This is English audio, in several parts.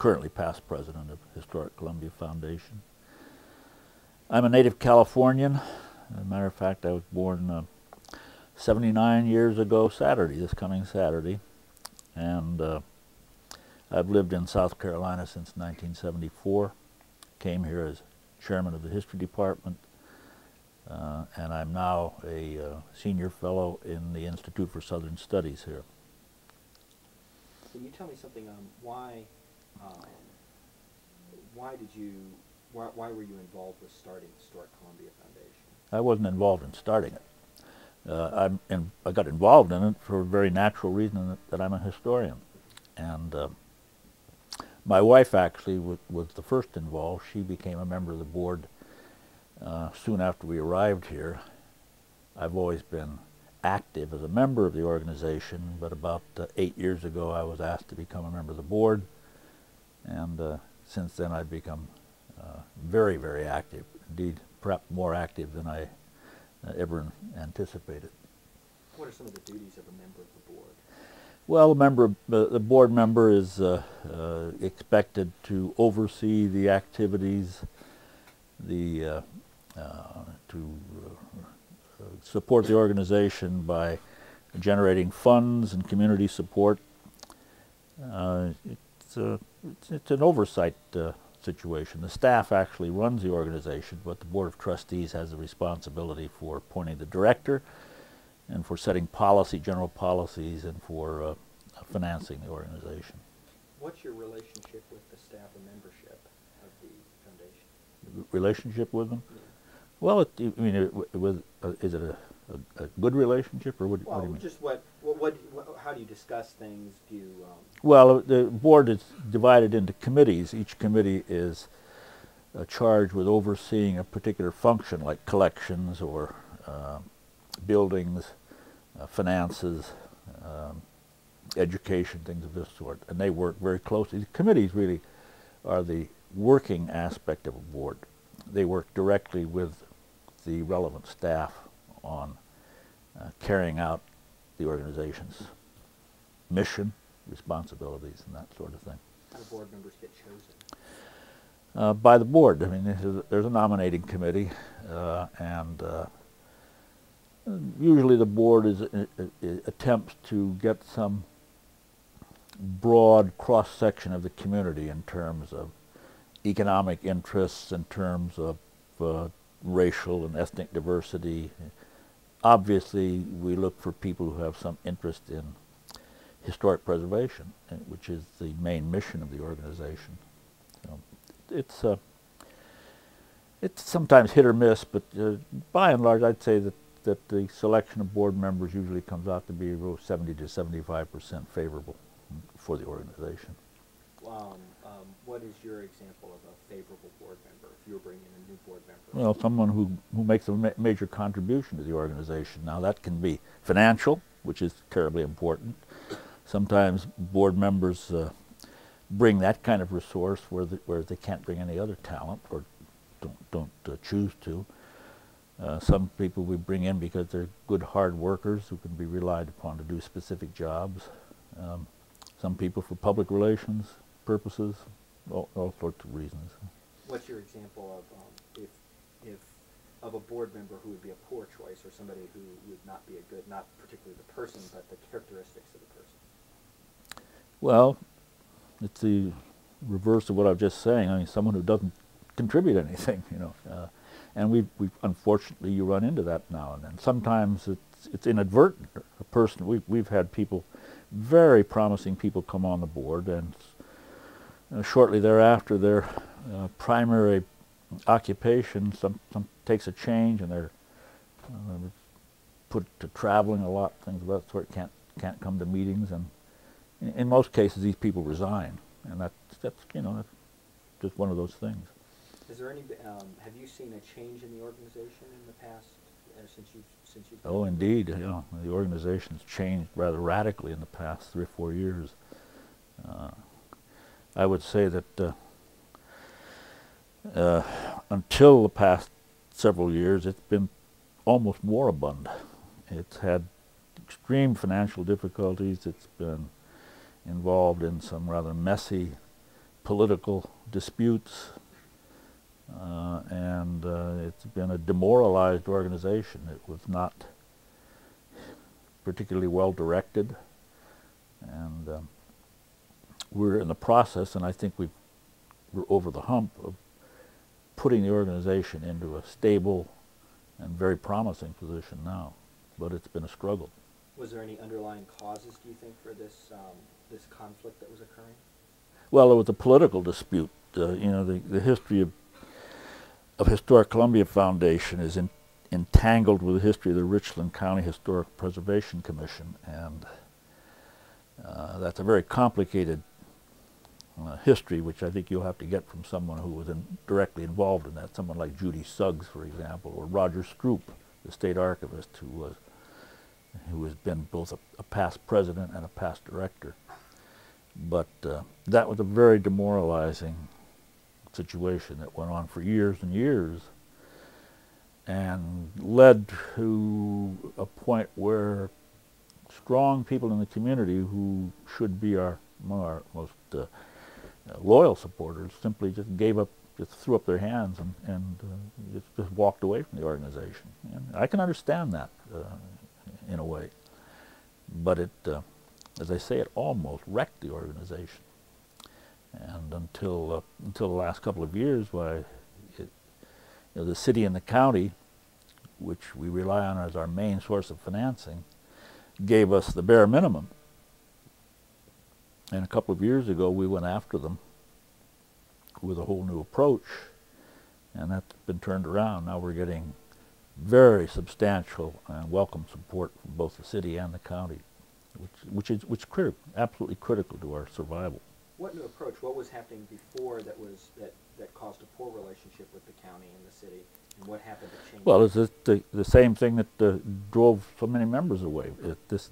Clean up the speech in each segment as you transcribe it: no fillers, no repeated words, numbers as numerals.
currently past president of Historic Columbia Foundation. I'm a native Californian. As a matter of fact, I was born 79 years ago Saturday, this coming Saturday. And I've lived in South Carolina since 1974. Came here as chairman of the history department. And I'm now a senior fellow in the Institute for Southern Studies here. Can you tell me something on why were you involved with starting Historic Columbia Foundation? I wasn't involved in starting it. I got involved in it for a very natural reason, that I'm a historian. And my wife actually was the first involved. She became a member of the board soon after we arrived here. I've always been active as a member of the organization, but about 8 years ago I was asked to become a member of the board, and since then I've become very, very active, indeed perhaps more active than I ever anticipated. What are some of the duties of a member of the board? Well, the board member is expected to oversee the activities, to support the organization by generating funds and community support. It's an oversight situation. The staff actually runs the organization, but the Board of Trustees has the responsibility for appointing the director and for setting policy, general policies, and for financing the organization. What's your relationship with the staff and membership of the foundation? Relationship with them? Yeah. Well, is it a good relationship, or what do you mean? Just how do you discuss things? Do you? Well, the board is divided into committees. Each committee is charged with overseeing a particular function, like collections or buildings, finances, education, things of this sort, and they work very closely. The committees really are the working aspect of a board. They work directly with the relevant staff on carrying out the organization's mission, responsibilities, and that sort of thing. How do board members get chosen? By the board. I mean, there's a nominating committee, and usually the board attempts to get some broad cross-section of the community in terms of economic interests, in terms of racial and ethnic diversity. Obviously, we look for people who have some interest in historic preservation, which is the main mission of the organization. So it's sometimes hit or miss, but by and large, I'd say that the selection of board members usually comes out to be about 70 to 75% favorable for the organization. What is your example of a favorable board member, if you were bringing in a new board member? Well, someone who makes a major contribution to the organization. Now, that can be financial, which is terribly important. Sometimes board members bring that kind of resource where they can't bring any other talent or don't choose to. Some people we bring in because they're good hard workers who can be relied upon to do specific jobs. Some people for public relations purposes, all sorts of reasons. What's your example of a board member who would be a poor choice, or somebody who would not be a good, not particularly the person, but the characteristics of the person? Well, it's the reverse of what I was just saying. I mean, someone who doesn't contribute anything, you know. And we unfortunately, you run into that now and then. Sometimes it's inadvertent. A person, we've had people, very promising people, come on the board, and shortly thereafter, their primary occupation takes a change, and they're put to traveling a lot, things of that sort. Can't come to meetings, and in most cases, these people resign, and that's just one of those things. Is there any? Have you seen a change in the organization in the past since you've? Oh, indeed. The organization's changed rather radically in the past 3 or 4 years. I would say that until the past several years, it's been almost moribund. It's had extreme financial difficulties. It's been involved in some rather messy political disputes, and it's been a demoralized organization. It was not particularly well directed, and we're in the process, and I think we're over the hump of putting the organization into a stable and very promising position now, but it's been a struggle. Was there any underlying causes, do you think, for this this conflict that was occurring? Well, it was a political dispute. You know, the history of Historic Columbia Foundation is entangled with the history of the Richland County Historic Preservation Commission, and that's a very complicated history, which I think you'll have to get from someone who was directly involved in that, someone like Judy Suggs, for example, or Roger Stroup, the state archivist, who has been both a past president and a past director. But that was a very demoralizing situation that went on for years and years, and led to a point where strong people in the community who should be our most loyal supporters simply just gave up, just threw up their hands and just walked away from the organization. And I can understand that in a way, but it, as I say, it almost wrecked the organization. And until the last couple of years, why, the city and the county, which we rely on as our main source of financing, gave us the bare minimum. And a couple of years ago, we went after them with a whole new approach, and that's been turned around. Now we're getting very substantial and welcome support from both the city and the county, which is critical, absolutely critical to our survival. What new approach? What was happening before that caused a poor relationship with the county and the city, and what happened to change? Well, it's the same thing that drove so many members away. This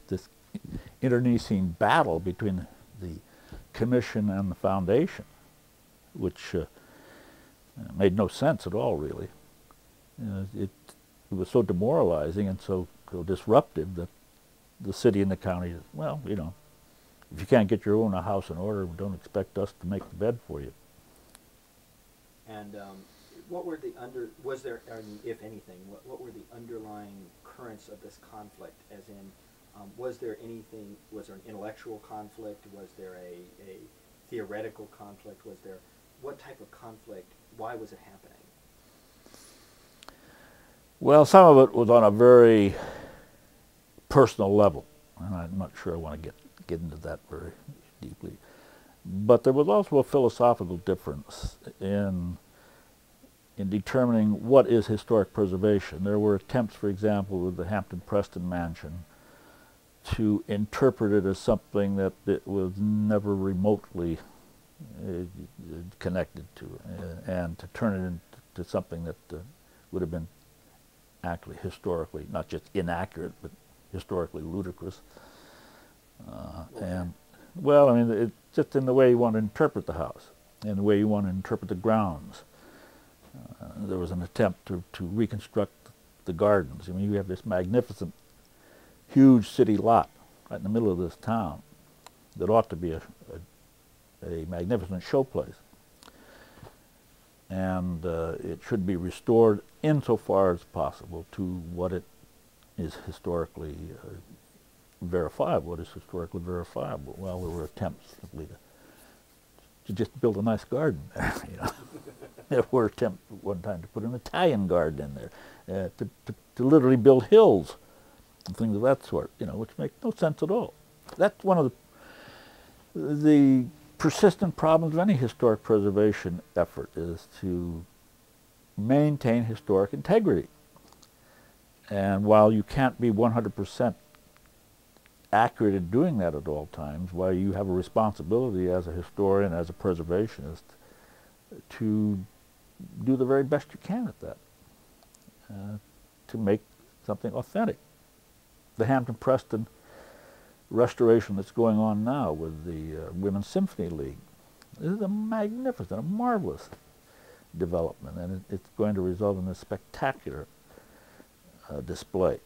internecine battle between the commission and the foundation, which made no sense at all, really. It was so demoralizing and so disruptive that the city and the county, well, if you can't get your own house in order, don't expect us to make the bed for you. And what were was there, if anything, what were the underlying currents of this conflict? As in, was there an intellectual conflict? Was there a theoretical conflict? What type of conflict? Why was it happening? Well, some of it was on a very personal level, and I'm not sure I want to get into that very deeply. But there was also a philosophical difference in determining what is historic preservation. There were attempts, for example, with the Hampton-Preston mansion to interpret it as something that it was never remotely connected to, and to turn it into something that would have been actually historically, not just inaccurate, but historically ludicrous. And, well, I mean, it's just in the way you want to interpret the house, in the way you want to interpret the grounds. There was an attempt to reconstruct the gardens. I mean, you have this magnificent, huge city lot right in the middle of this town that ought to be a magnificent showplace. And it should be restored insofar as possible to what it is historically verifiable. What is historically verifiable? Well, there were attempts simply to just build a nice garden there. There were attempts one time to put an Italian garden in there, to literally build hills and things of that sort, which make no sense at all. That's one of the persistent problems of any historic preservation effort, is to maintain historic integrity. And while you can't be 100% accurate in doing that at all times, while you have a responsibility as a historian, as a preservationist, to do the very best you can at that, to make something authentic. The Hampton-Preston restoration that's going on now with the Women's Symphony League, this is a magnificent, a marvelous development, and it's going to result in a spectacular display.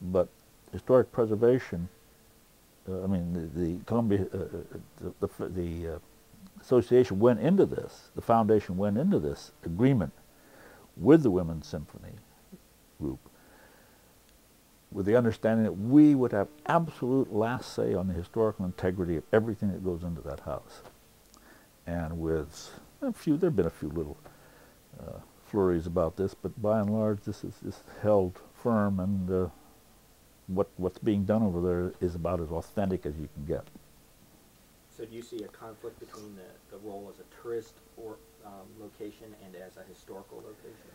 But historic preservation, I mean, the Columbia, the association went into this, the foundation went into this agreement with the Women's Symphony group with the understanding that we would have absolute last say on the historical integrity of everything that goes into that house. And with there have been a few little flurries about this, but by and large this is held firm, and what's being done over there is about as authentic as you can get. So do you see a conflict between the role as a tourist location and as a historical location?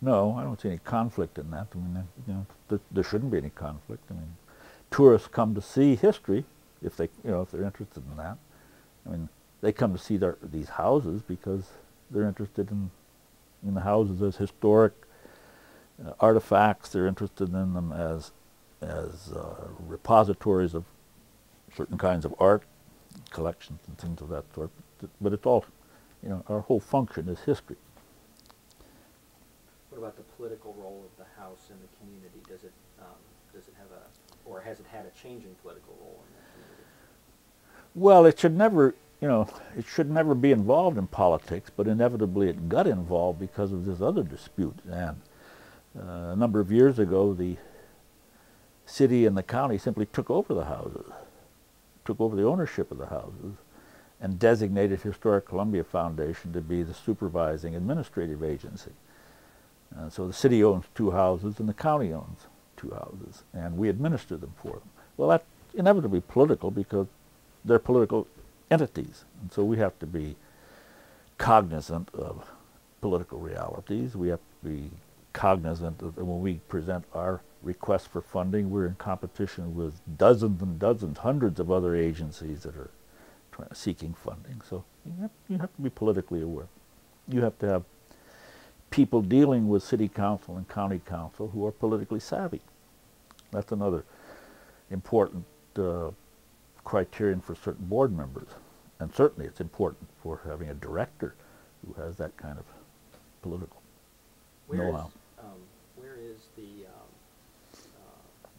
No, I don't see any conflict in that. I mean, you know, there shouldn't be any conflict. I mean, tourists come to see history if they, you know, if they're interested in that. I mean, they come to see these houses because they're interested in the houses as historic artifacts. They're interested in them as repositories of certain kinds of art, collections and things of that sort. But it's all, you know, our whole function is history. What about the political role of the house in the community? Does it have or has it had a changing political role in the community? Well, it should never, you know, it should never be involved in politics, but inevitably it got involved because of this other dispute. And a number of years ago, the city and the county simply took over the houses, took over the ownership of the houses, and designated Historic Columbia Foundation to be the supervising administrative agency. So the city owns 2 houses and the county owns 2 houses, and we administer them for them. Well, that's inevitably political because they're political entities, and so we have to be cognizant of political realities. We have to be cognizant of when we present our requests for funding, we're in competition with dozens and dozens, hundreds of other agencies that are seeking funding. So you have to be politically aware. You have to have people dealing with city council and county council who are politically savvy. That's another important criterion for certain board members. And certainly it's important for having a director who has that kind of political know-how. Where is the,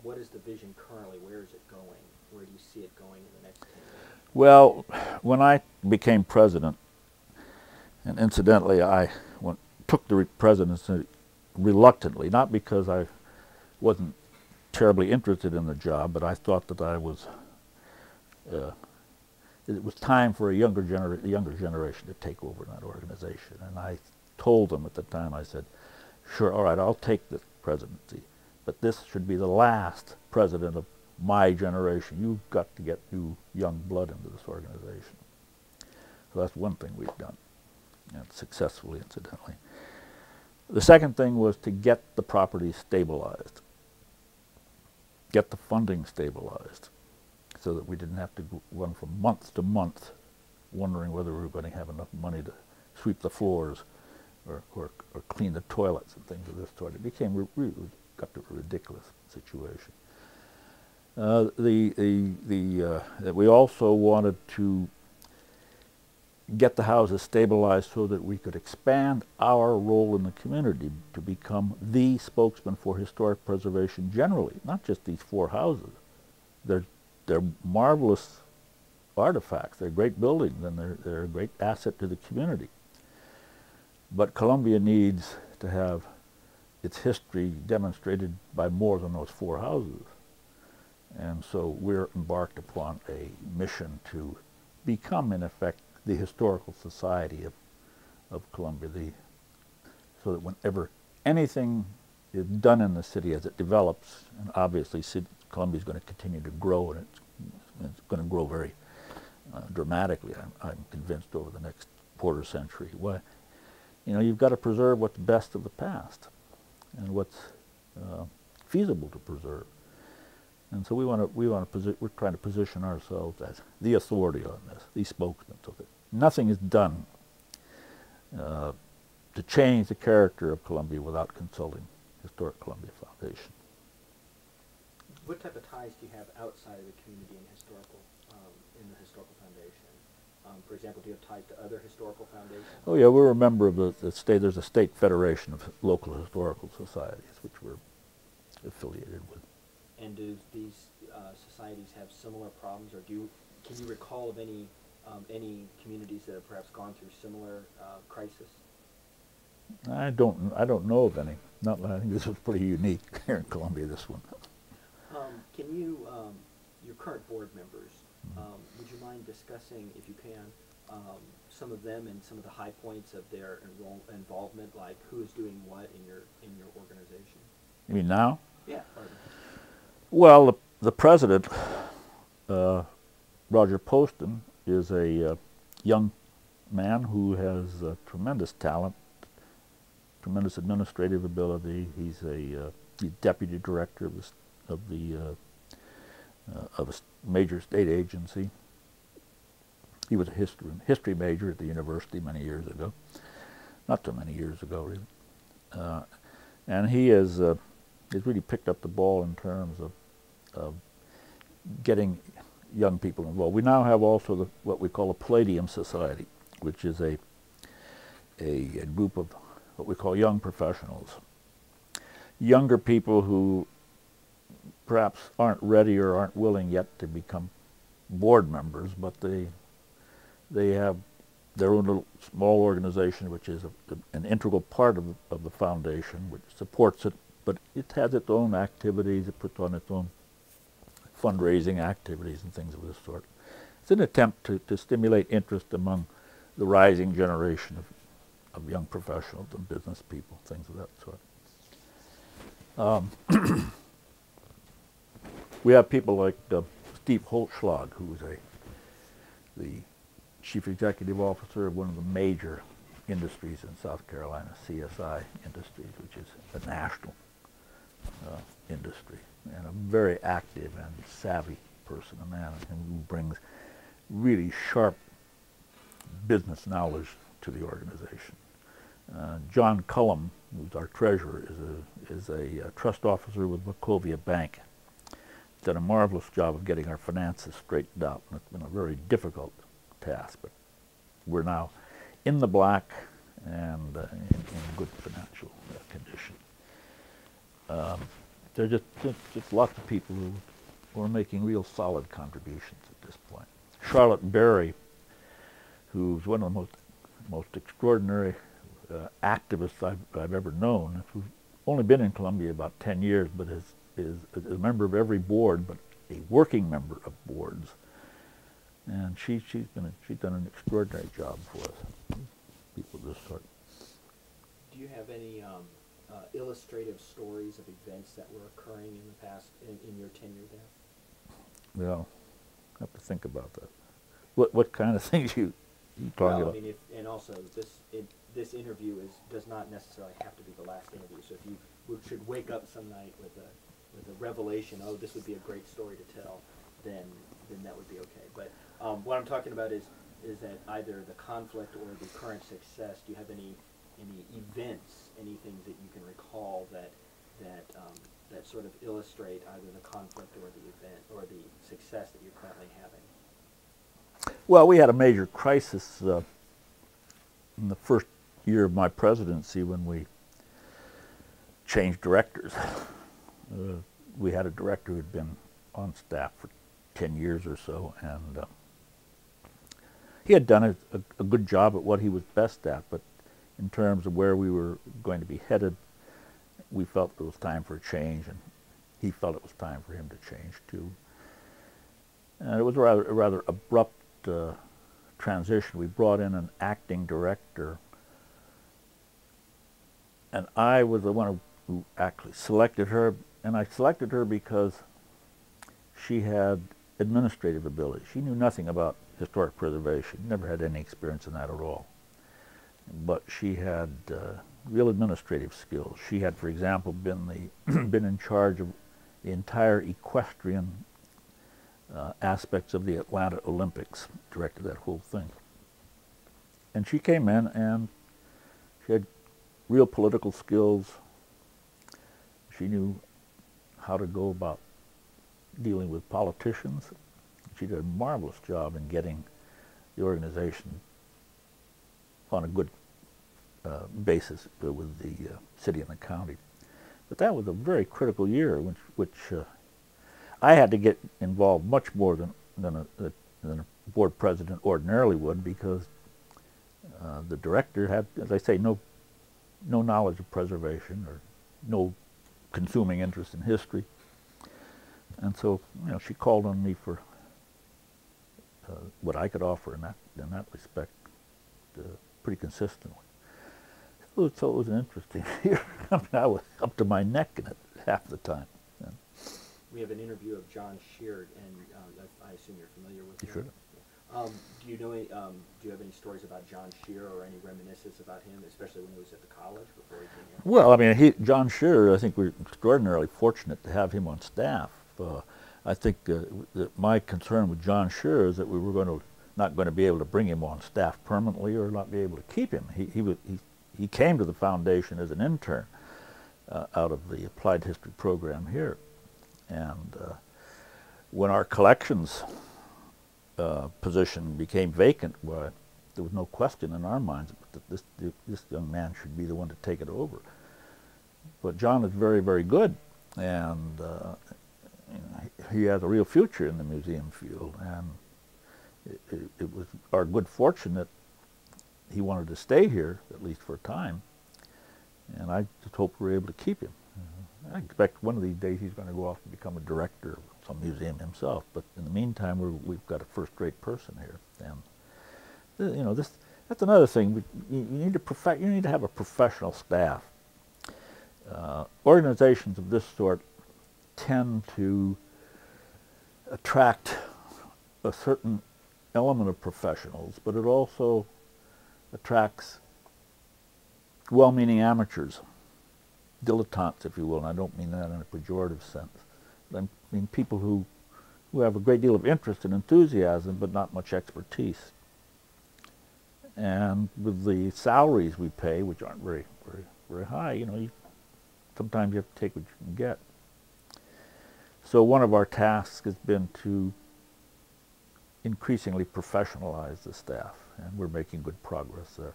what is the vision currently? Where is it going? Where do you see it going in the next 10 years? Well, when I became president, and incidentally I took the presidency reluctantly, not because I wasn't terribly interested in the job, but I thought that it was time for a younger generation to take over that organization. And I told them at the time, I said, sure, all right, I'll take the presidency, but this should be the last president of my generation. You've got to get new young blood into this organization. So that's one thing we've done, and successfully, incidentally. The second thing was to get the property stabilized, get the funding stabilized, so that we didn't have to run from month to month wondering whether we were going to have enough money to sweep the floors or clean the toilets and things of this sort. It became got to a ridiculous situation. We also wanted to get the houses stabilized so that we could expand our role in the community to become the spokesman for historic preservation generally, not just these 4 houses. They're marvelous artifacts. They're great buildings, and they're a great asset to the community. But Columbia needs to have its history demonstrated by more than those 4 houses. And so we're embarked upon a mission to become, in effect, the historical society of Columbia, so that whenever anything is done in the city as it develops, and obviously Columbia is going to continue to grow, and it's going to grow very dramatically, I'm convinced, over the next quarter century. Why, you know, you've got to preserve what's best of the past and what's feasible to preserve. And so we're trying to position ourselves as the authority on this, the spokesman, so that nothing is done to change the character of Columbia without consulting Historic Columbia Foundation. What type of ties do you have outside of the community and in the Historical Foundation? For example, do you have ties to other historical foundations? Oh yeah, we're a member of the state. There's a state federation of local historical societies, which we're affiliated with. And do these societies have similar problems, or can you recall of any any communities that have perhaps gone through similar crisis? I don't know of any. Not, I think this was pretty unique here in Columbia, this one. Can you, your current board members, would you mind discussing, if you can, some of them and some of the high points of their involvement, like who is doing what in your organization? You mean now? Yeah. Pardon. Well, the president, Roger Poston, is a young man who has tremendous talent, tremendous administrative ability. He's a deputy director of a major state agency. He was a history major at the university many years ago, not so many years ago really, and he has really picked up the ball in terms of getting young people involved. We now have also what we call a Palladium Society, which is a group of what we call young professionals, younger people who perhaps aren't ready or aren't willing yet to become board members, but they have their own little small organization, which is an integral part of the foundation, which supports it, but it has its own activities. It puts on its own fundraising activities and things of this sort. It's an attempt to stimulate interest among the rising generation of young professionals and business people, things of that sort. We have people like Steve Holtschlag, who is the chief executive officer of one of the major industries in South Carolina, CSI Industries, which is a national industry, and a very active and savvy person, a man who brings really sharp business knowledge to the organization. John Cullum, who's our treasurer, is a trust officer with Wachovia Bank. He's done a marvelous job of getting our finances straightened out, and it's been a very difficult task, but we're now in the black and in good financial condition. There are just lots of people who are making real solid contributions at this point. Charlotte Berry, who's one of the most extraordinary activists I've ever known, who's only been in Columbia about 10 years, but is a member of every board, but a working member of boards. And she's done an extraordinary job for us, people of this sort. Do you have any illustrative stories of events that were occurring in the past in your tenure there? Well, I have to think about that. What kind of things you talking about? I mean, and also this interview does not necessarily have to be the last interview. So if you should wake up some night with a revelation, oh, this would be a great story to tell, then that would be okay. But what I'm talking about is that either the conflict or the current success. Do you have any events, anything that you can recall that sort of illustrate either the conflict or the event or the success that you're currently having? Well, we had a major crisis in the first year of my presidency when we changed directors. We had a director who had been on staff for 10 years or so, and he had done a good job at what he was best at, but in terms of where we were going to be headed, we felt it was time for a change, and he felt it was time for him to change too. And it was a rather abrupt transition. We brought in an acting director, and I was the one who actually selected her, and I selected her because she had administrative ability. She knew nothing about historic preservation, never had any experience in that at all. But she had real administrative skills. She had, for example, been in charge of the entire equestrian aspects of the Atlanta Olympics, directed that whole thing. And she came in and she had real political skills. She knew how to go about dealing with politicians. She did a marvelous job in getting the organization on a good basis with the city and the county. But that was a very critical year, which I had to get involved much more than than a board president ordinarily would, because the director had, as I say, no knowledge of preservation or no consuming interest in history. And so, she called on me for what I could offer in that respect, pretty consistently. So it was an interesting year. I mean, I was up to my neck in it half the time. We have an interview of John Sheard, and I assume you're familiar with him. Sure. Do you know do you have any stories about John Shear or any reminiscences about him, especially when he was at the college before he came here? Well, I mean, John Shear, I think we're extraordinarily fortunate to have him on staff. I think that my concern with John Shear is that we were not going to be able to bring him on staff permanently, or not be able to keep him. He came to the foundation as an intern out of the applied history program here, and when our collections position became vacant, well, there was no question in our minds that this young man should be the one to take it over. But John is very, very good, and he has a real future in the museum field, and it was our good fortune that he wanted to stay here, at least for a time, and I just hope we're able to keep him. I expect one of these days he's going to go off and become a director of some museum himself, but in the meantime we've got a first-rate person here, and that's another thing. You need to have a professional staff. Organizations of this sort tend to attract a certain element of professionals, but it also attracts well-meaning amateurs, dilettantes, if you will, and I don't mean that in a pejorative sense. I mean people who have a great deal of interest and enthusiasm, but not much expertise. And with the salaries we pay, which aren't very, very, very high, sometimes you have to take what you can get. So one of our tasks has been to increasingly professionalize the staff, and we're making good progress there.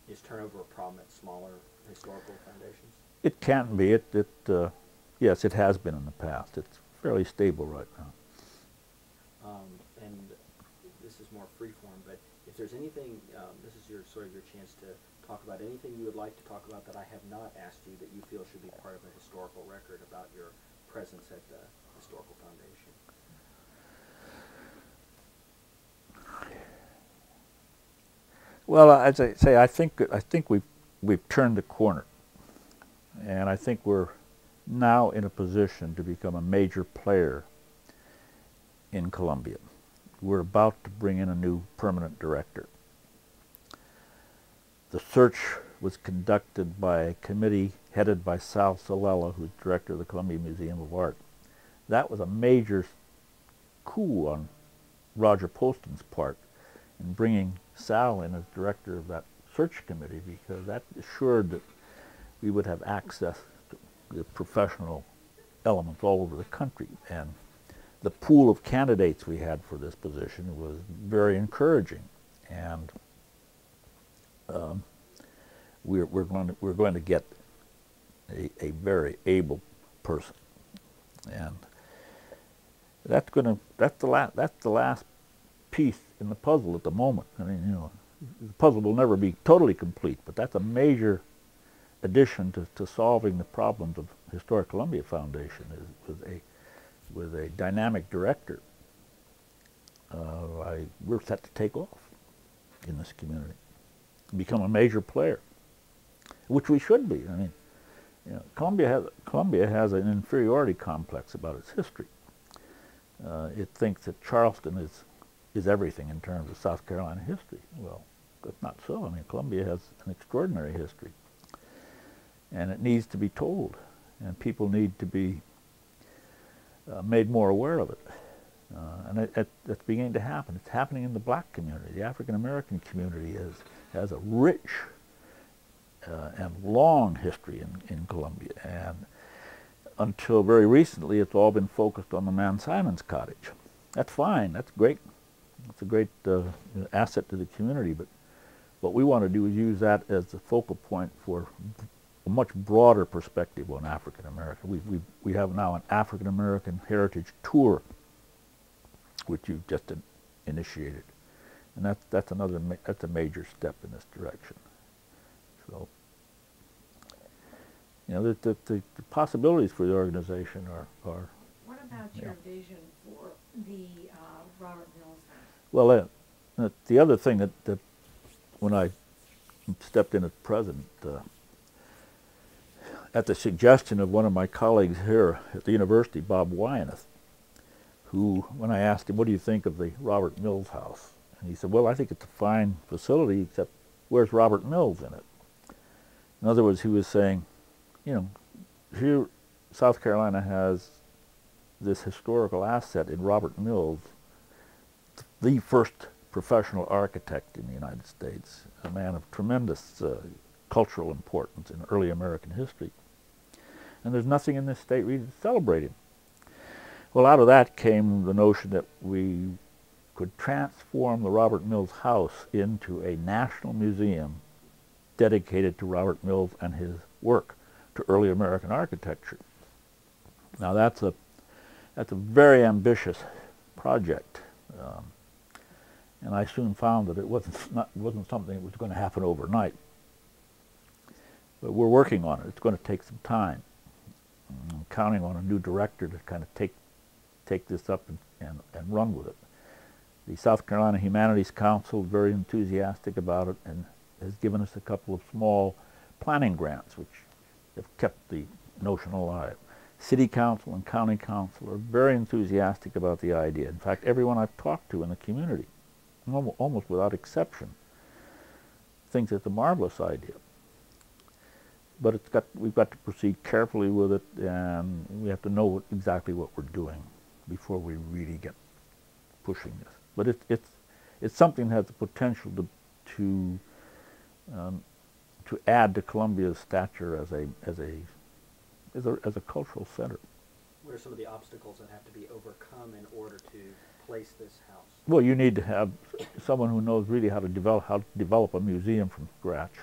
Is turnover a problem at smaller historical foundations? It can be. Yes, it has been in the past. It's fairly stable right now. And this is more freeform, but if there's anything, this is your chance to talk about anything you would like to talk about that I have not asked you that you feel should be part of a historical record about your presence at the Historical Foundation. Well, as I say, I think we've turned the corner, and I think we're now in a position to become a major player in Columbia. We're about to bring in a new permanent director. The search was conducted by a committee headed by Sal Salela, who's director of the Columbia Museum of Art. That was a major coup on Roger Poston's part in bringing Sal in as director of that search committee, because that assured that we would have access to the professional elements all over the country. And the pool of candidates we had for this position was very encouraging, and we're going to get a very able person, and that's the last piece in the puzzle at the moment. I mean, the puzzle will never be totally complete, but that's a major addition to solving the problems of Historic Columbia Foundation, is with a dynamic director. We're set to take off in this community, become a major player, which we should be. I mean, Columbia has an inferiority complex about its history. It thinks that Charleston is everything in terms of South Carolina history. Well, that's not so. I mean, Columbia has an extraordinary history, and it needs to be told, and people need to be made more aware of it. And that's beginning to happen. It's happening in the black community. The African American community has a rich and long history in Columbia, and until very recently it's all been focused on the Man Simons cottage. That's fine, that's great. It's a great asset to the community, but what we want to do is use that as the focal point for a much broader perspective on African American. We have now an African American heritage tour, which you've just initiated, and that's a major step in this direction. So, you know, the possibilities for the organization are. What about your vision for the Robert Mills House? Well, the other thing that when I stepped in as president, at the suggestion of one of my colleagues here at the university, Bob Wyanoth, who, when I asked him, what do you think of the Robert Mills House? And he said, well, I think it's a fine facility, except where's Robert Mills in it? In other words, he was saying, you know, here South Carolina has this historical asset in Robert Mills, the first professional architect in the United States, a man of tremendous cultural importance in early American history. And there's nothing in this state really to celebrate him. Well, out of that came the notion that we could transform the Robert Mills House into a national museum dedicated to Robert Mills and his work to early American architecture. Now that's a very ambitious project, and I soon found that it wasn't something that was going to happen overnight. But we're working on it. It's going to take some time. I'm counting on a new director to kind of take this up and run with it. The South Carolina Humanities Council is very enthusiastic about it and has given us a couple of small planning grants which have kept the notion alive. City Council and County Council are very enthusiastic about the idea. In fact, everyone I've talked to in the community, almost without exception, thinks it's a marvelous idea. But we've got to proceed carefully with it, and we have to know exactly what we're doing before we really get pushing this. But it's something that has the potential to add to Columbia's stature as a cultural center. What are some of the obstacles that have to be overcome in order to place this house? Well, you need to have someone who knows really how to develop a museum from scratch.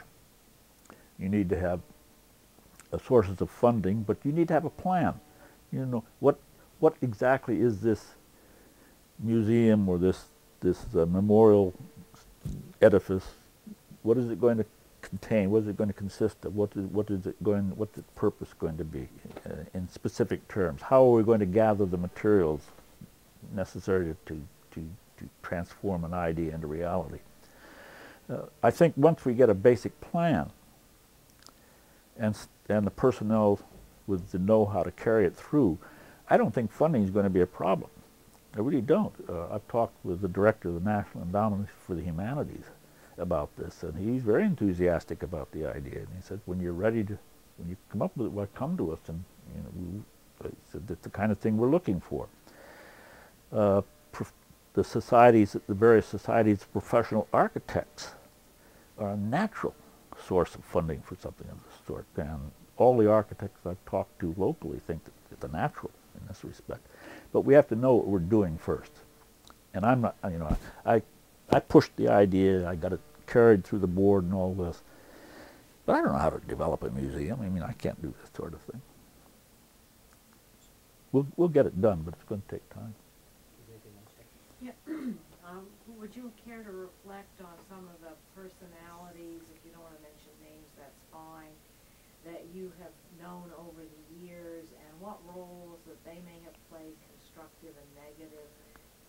You need to have sources of funding, but you need to have a plan. You know, what exactly is this museum or this memorial edifice? What is it going to contain? What is it going to consist of? What's its purpose going to be in specific terms? How are we going to gather the materials necessary to transform an idea into reality? I think once we get a basic plan and the personnel with the know-how to carry it through, I don't think funding is going to be a problem. I really don't. I've talked with the director of the National Endowment for the Humanities about this, and he's very enthusiastic about the idea. And he said, when you're ready to, when you come up with it, well, come to us, and said that's the kind of thing we're looking for. The societies, the various societies of professional architects are a natural source of funding for something of this sort, and all the architects I've talked to locally think that it's a natural in this respect. But we have to know what we're doing first. And I'm not, I pushed the idea, I got it carried through the board and all this, but I don't know how to develop a museum. I mean, I can't do this sort of thing. We'll get it done, but it's going to take time. Yeah. Would you care to reflect on some of the personalities, if you don't want to mention names, that's fine, that you have known over the years, and what roles that they may have played, constructive and negative,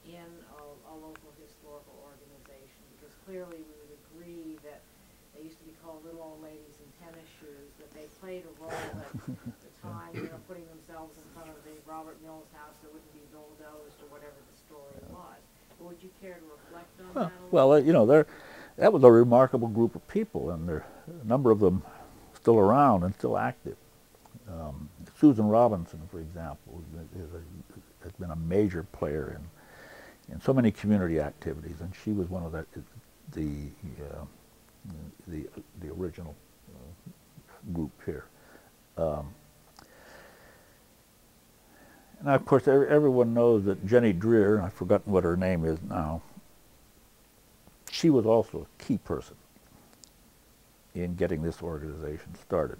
in a local historical organization? Because clearly we would agree that they used to be called little old ladies in tennis shoes, that they played a role at the time, putting themselves in front of the Robert Mills House that wouldn't be bulldozed or whatever the story was. But would you care to reflect on that a little? Well, that was a remarkable group of people, and there a number of them still around and still active. Susan Robinson, for example, has been a major player in so many community activities, and she was one of the original group here. And of course, everyone knows that Jenny Dreer, I've forgotten what her name is now, she was also a key person in getting this organization started.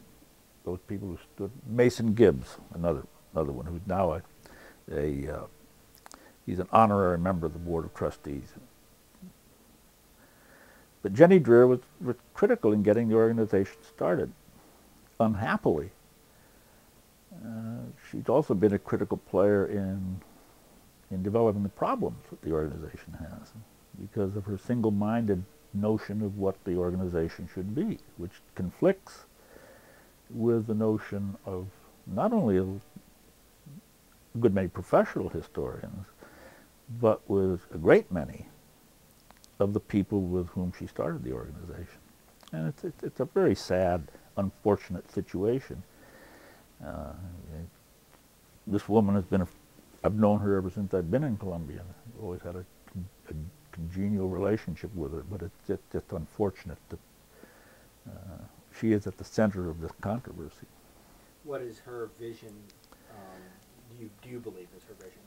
Those people who stood, Mason Gibbs, another one, who's now He's an honorary member of the Board of Trustees. But Jenny Dreer was critical in getting the organization started, unhappily. She's also been a critical player in developing the problems that the organization has because of her single-minded notion of what the organization should be, which conflicts with the notion of not only a good many professional historians, but with a great many of the people with whom she started the organization. And it's a very sad, unfortunate situation. This woman has been, I've known her ever since I've been in Columbia. I've always had a congenial relationship with her, but it's just unfortunate that she is at the center of this controversy. What is her vision, do you believe is her vision?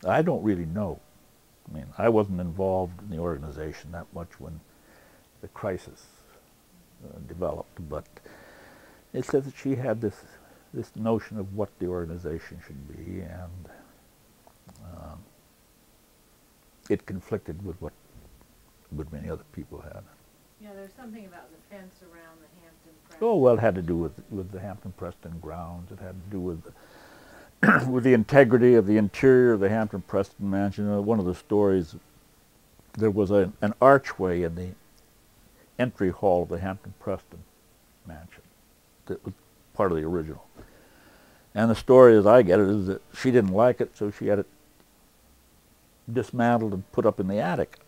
I don't really know. I mean, I wasn't involved in the organization that much when the crisis developed, but it says that she had this notion of what the organization should be, and it conflicted with what many other people had. Yeah, there's something about the fence around the Hampton-Preston. Oh, well, it had to do with the Hampton-Preston grounds. It had to do with with the integrity of the interior of the Hampton-Preston mansion. One of the stories, there was an archway in the entry hall of the Hampton-Preston mansion that was part of the original. And the story, as I get it, is that she didn't like it, so she had it dismantled and put up in the attic.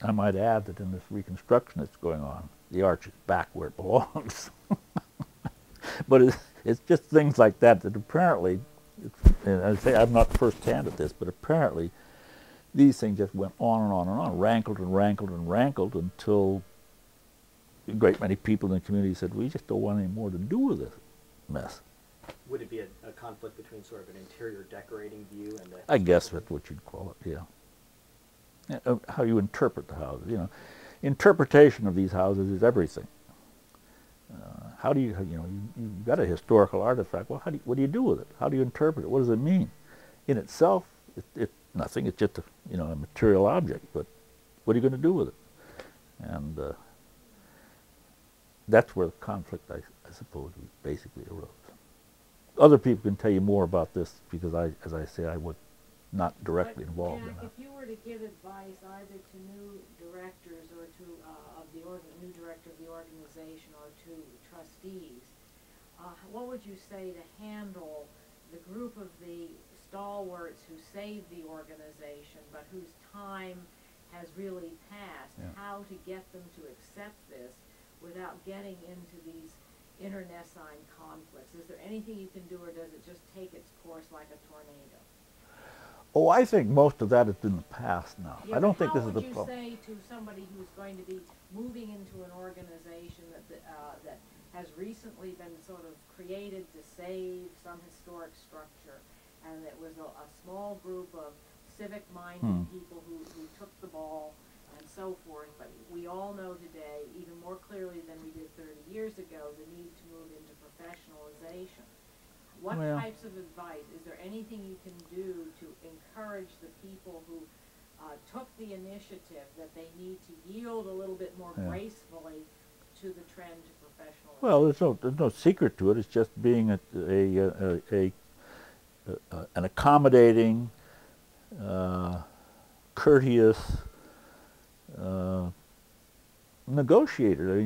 I might add that in this reconstruction that's going on, the arch is back where it belongs. But it's just things like that that apparently, and I say I'm not first-hand at this, but apparently these things just went on and on and on, rankled and rankled and rankled until a great many people in the community said, we just don't want any more to do with this mess. Would it be a conflict between sort of an interior decorating view and the... I guess that's what you'd call it, yeah. How you interpret the houses, you know. Interpretation of these houses is everything. How do you, you've got a historical artifact, well, what do you do with it? How do you interpret it? What does it mean? In itself, it's nothing, it's just a material object, but what are you going to do with it? And that's where the conflict, I suppose, basically arose. Other people can tell you more about this because as I say, I was not directly involved in that. If you were to give advice either to new directors or to new director of the organization or to trustees, what would you say to handle the group of the stalwarts who saved the organization but whose time has really passed? Yeah. How to get them to accept this without getting into these internecine conflicts? Is there anything you can do, or does it just take its course like a tornado? Oh, I think most of that is in the past now. Yeah, I don't think this is the problem. How would you say to somebody who's going to be moving into an organization that has recently been sort of created to save some historic structure, and it was a small group of civic-minded people who took the ball and so forth, but we all know today, even more clearly than we did 30 years ago, the need to move into professionalization. What types of advice, is there anything you can do to encourage the people who took the initiative that they need to yield a little bit more gracefully to the trend to professionalization? Well, there's no secret to it. It's just being an accommodating, courteous negotiator.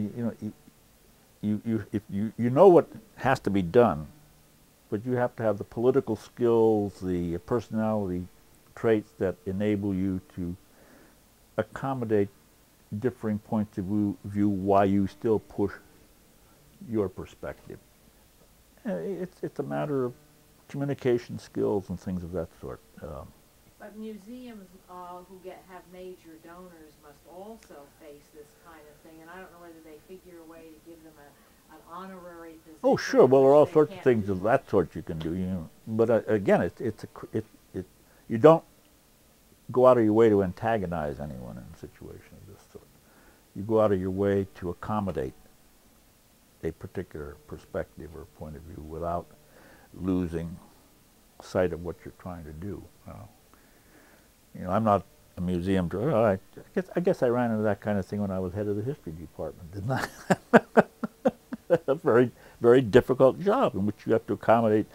You know what has to be done, but you have to have the political skills, the personality traits that enable you to accommodate differing points of view while you still push your perspective. It's a matter of communication skills and things of that sort. But museums who have major donors must also face this kind of thing, and I don't know whether they figure a way to give them an honorary position. Oh, sure. Well, there are all sorts of things of that sort you can do. But again, you don't go out of your way to antagonize anyone in a situation of this sort. You go out of your way to accommodate a particular perspective or point of view without losing sight of what you're trying to do. You know, I'm not a museum director. I guess I ran into that kind of thing when I was head of the history department, didn't I? A very, very difficult job in which you have to accommodate.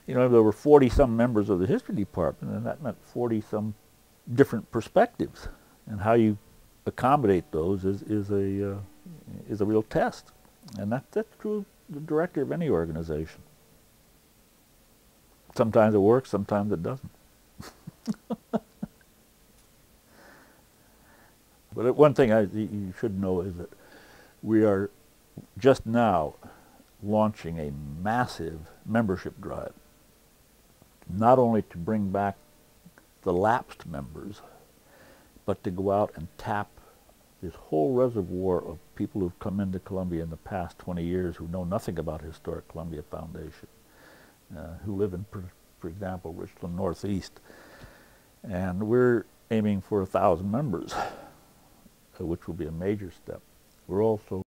You know, there were 40-some members of the history department, and that meant 40-some different perspectives, and how you accommodate those is a real test, and that's true of the director of any organization. Sometimes it works, sometimes it doesn't. But one thing you should know is that we are just now launching a massive membership drive, not only to bring back the lapsed members, but to go out and tap this whole reservoir of people who've come into Columbia in the past 20 years who know nothing about Historic Columbia Foundation, who live in, for example, Richland Northeast. And we're aiming for 1,000 members, which will be a major step. We're also